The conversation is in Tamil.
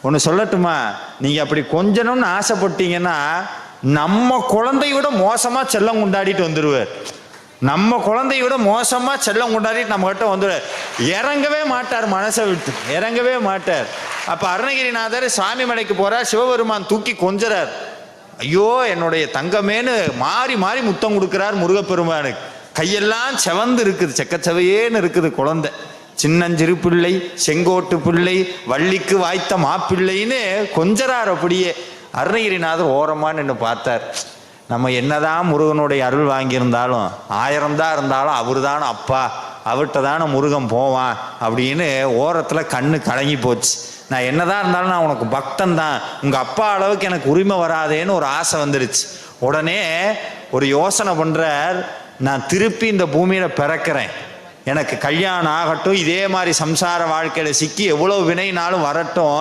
ஒன்று சொல்லட்டுமா, நீங்கள் அப்படி கொஞ்சணும்னு ஆசைப்பட்டீங்கன்னா நம்ம குழந்தைய விட மோசமாக செல்லம் கொண்டாடிட்டு வந்துடுவார். நம்ம குழந்தைய விட மோசமாக செல்லம் கொண்டாடிட்டு நம்மகிட்ட வந்துடுவார். இறங்கவே மாட்டார், மனசை விட்டு இறங்கவே மாட்டார். அப்போ அருணகிரிநாதர் சாமி மலைக்கு போகிறார், சிவபெருமான் தூக்கி கொஞ்சறார். ஐயோ என்னுடைய தங்கமேன்னு மாறி மாறி முத்தம் கொடுக்குறார் முருகப்பெருமானுக்கு. கையெல்லாம் செவந்து இருக்குது, செக்கச்சவையேன்னு இருக்குது குழந்தை. சின்னஞ்சிறு பிள்ளை, செங்கோட்டு பிள்ளை, வள்ளிக்கு வாய்த்த மாப்பிள்ளைன்னு கொஞ்சறார். அப்படியே அருணகிரிநாதர் ஓரமாக நின்று பார்த்தார். நம்ம என்னதான் முருகனுடைய அருள் வாங்கியிருந்தாலும் 1000 தான் இருந்தாலும் அவர் தானே அப்பா, அவர்கிட்ட தானே முருகன் போவான் அப்படின்னு ஓரத்தில் கண்ணு கலங்கி போச்சு. நான் என்னதான் இருந்தாலும் நான் உனக்கு பக்தன் தான், உங்கள் அப்பா அளவுக்கு எனக்கு உரிமை வராதேன்னு ஒரு ஆசை வந்துடுச்சு. உடனே ஒரு யோசனை பண்ணுறார், நான் திருப்பி இந்த பூமியில் பிறக்கிறேன், எனக்கு கல்யாணம் ஆகட்டும், இதே மாதிரி சம்சார வாழ்க்கையில் சிக்கி எவ்வளோ வினைனாலும் வரட்டும்,